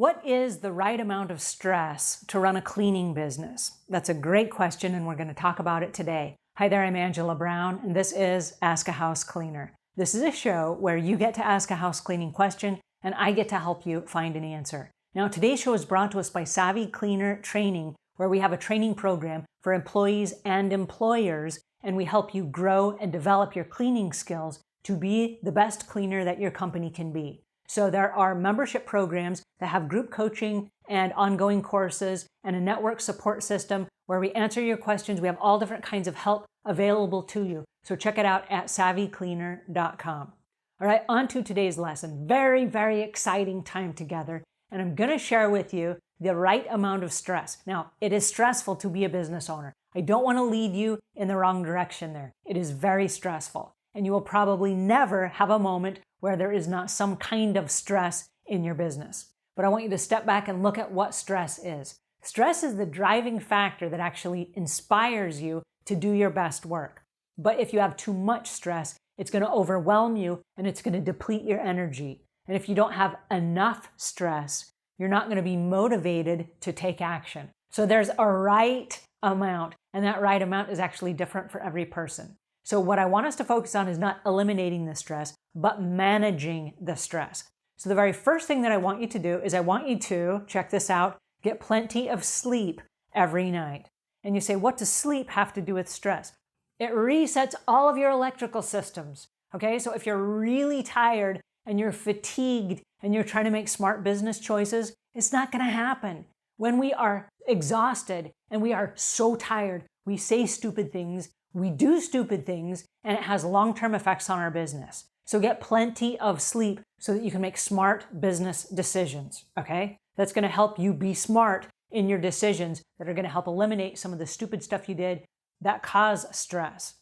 What is the right amount of stress to run a cleaning business? That's a great question, and we're going to talk about it today. Hi there, I'm Angela Brown, and this is Ask a House Cleaner. This is a show where you get to ask a house cleaning question, and I get to help you find an answer. Now, today's show is brought to us by Savvy Cleaner Training, where we have a training program for employees and employers, and we help you grow and develop your cleaning skills to be the best cleaner that your company can be. So there are membership programs that have group coaching and ongoing courses and a network support system where we answer your questions. We have all different kinds of help available to you. So check it out at savvycleaner.com. All right, on to today's lesson. Very, very exciting time together. And I'm going to share with you the right amount of stress. Now, it is stressful to be a business owner. I don't want to lead you in the wrong direction there. It is very stressful. And you will probably never have a moment where there is not some kind of stress in your business. But I want you to step back and look at what stress is. Stress is the driving factor that actually inspires you to do your best work. But if you have too much stress, it's going to overwhelm you and it's going to deplete your energy. And if you don't have enough stress, you're not going to be motivated to take action. So there's a right amount, and that right amount is actually different for every person. So what I want us to focus on is not eliminating the stress, but managing the stress. So the very first thing that I want you to do is I want you to, check this out, get plenty of sleep every night. And you say, what does sleep have to do with stress? It resets all of your electrical systems. Okay, so if you're really tired and you're fatigued and you're trying to make smart business choices, it's not going to happen. When we are exhausted and we are so tired, we say stupid things, we do stupid things, and it has long-term effects on our business. So get plenty of sleep so that you can make smart business decisions, okay? That's going to help you be smart in your decisions that are going to help eliminate some of the stupid stuff you did that cause stress.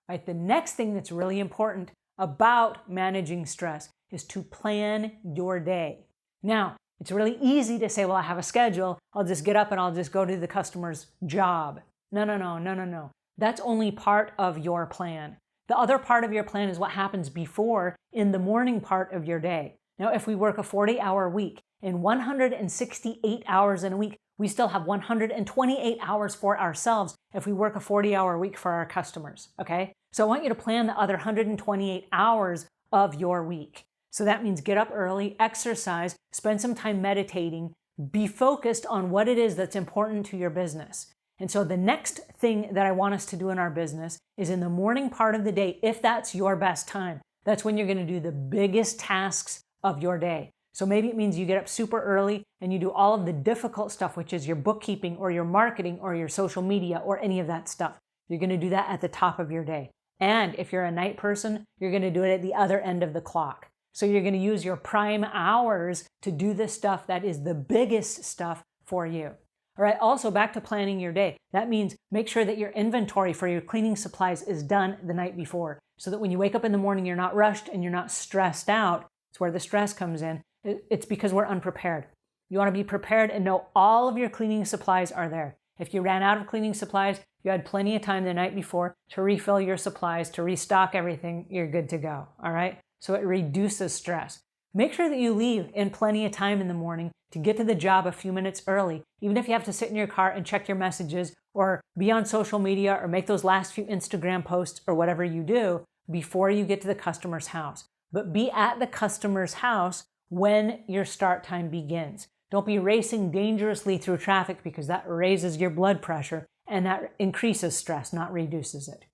Right? The next thing that's really important about managing stress is to plan your day. Now, it's really easy to say, well, I have a schedule. I'll just get up and I'll just go do the customer's job. No. That's only part of your plan. The other part of your plan is what happens before in the morning part of your day. Now, if we work a 40-hour week, in 168 hours in a week, we still have 128 hours for ourselves if we work a 40-hour week for our customers, okay? So I want you to plan the other 128 hours of your week. So that means get up early, exercise, spend some time meditating, be focused on what it is that's important to your business. And so the next thing that I want us to do in our business is in the morning part of the day, if that's your best time, that's when you're going to do the biggest tasks of your day. So maybe it means you get up super early and you do all of the difficult stuff, which is your bookkeeping or your marketing or your social media or any of that stuff. You're going to do that at the top of your day. And if you're a night person, you're going to do it at the other end of the clock. So you're going to use your prime hours to do the stuff that is the biggest stuff for you. All right, also back to planning your day. That means make sure that your inventory for your cleaning supplies is done the night before so that when you wake up in the morning, you're not rushed and you're not stressed out. It's where the stress comes in. It's because we're unprepared. You want to be prepared and know all of your cleaning supplies are there. If you ran out of cleaning supplies, you had plenty of time the night before to refill your supplies, to restock everything, you're good to go, all right? So it reduces stress. Make sure that you leave in plenty of time in the morning to get to the job a few minutes early, even if you have to sit in your car and check your messages or be on social media or make those last few Instagram posts or whatever you do before you get to the customer's house. But be at the customer's house when your start time begins. Don't be racing dangerously through traffic because that raises your blood pressure and that increases stress, not reduces it.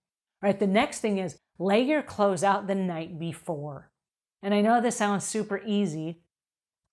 All right, the next thing is lay your clothes out the night before. And I know this sounds super easy,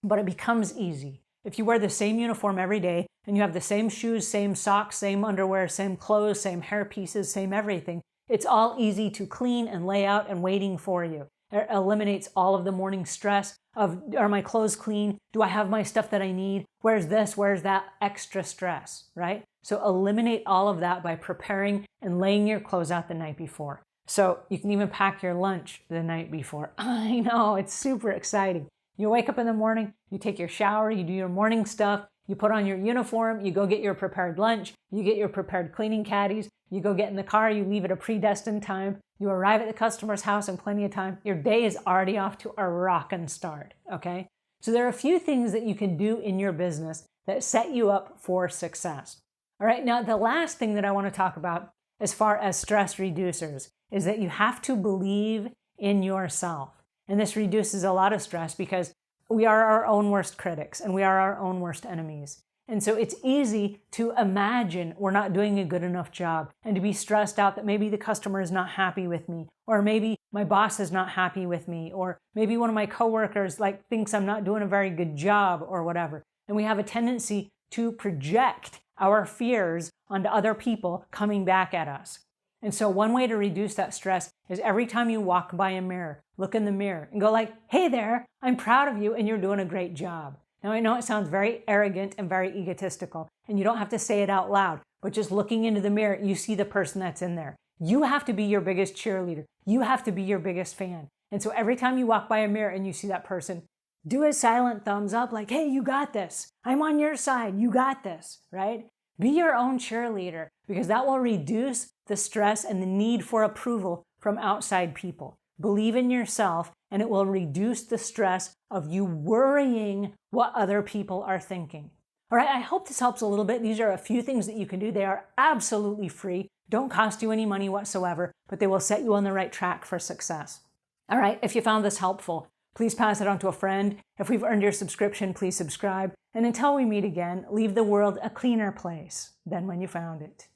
but it becomes easy. If you wear the same uniform every day and you have the same shoes, same socks, same underwear, same clothes, same hair pieces, same everything, it's all easy to clean and lay out and waiting for you. It eliminates all of the morning stress of, are my clothes clean? Do I have my stuff that I need? Where's this? Where's that extra stress, right? So eliminate all of that by preparing and laying your clothes out the night before. So you can even pack your lunch the night before. I know, it's super exciting. You wake up in the morning, you take your shower, you do your morning stuff, you put on your uniform, you go get your prepared lunch, you get your prepared cleaning caddies, you go get in the car, you leave at a predestined time, you arrive at the customer's house in plenty of time, your day is already off to a rockin' start, okay? So there are a few things that you can do in your business that set you up for success. All right, now the last thing that I want to talk about as far as stress reducers is that you have to believe in yourself. And this reduces a lot of stress because we are our own worst critics and we are our own worst enemies. And so it's easy to imagine we're not doing a good enough job and to be stressed out that maybe the customer is not happy with me, or maybe my boss is not happy with me, or maybe one of my coworkers thinks I'm not doing a very good job or whatever. And we have a tendency to project our fears onto other people coming back at us. And so one way to reduce that stress is every time you walk by a mirror, look in the mirror and go hey there, I'm proud of you and you're doing a great job. Now, I know it sounds very arrogant and very egotistical, and you don't have to say it out loud, but just looking into the mirror, you see the person that's in there. You have to be your biggest cheerleader. You have to be your biggest fan. And so every time you walk by a mirror and you see that person, do a silent thumbs up hey, you got this. I'm on your side. You got this, right? Be your own cheerleader, because that will reduce the stress and the need for approval from outside people. Believe in yourself, and it will reduce the stress of you worrying what other people are thinking. All right, I hope this helps a little bit. These are a few things that you can do. They are absolutely free, don't cost you any money whatsoever, but they will set you on the right track for success. All right, if you found this helpful, please pass it on to a friend. If we've earned your subscription, please subscribe. And until we meet again, leave the world a cleaner place than when you found it.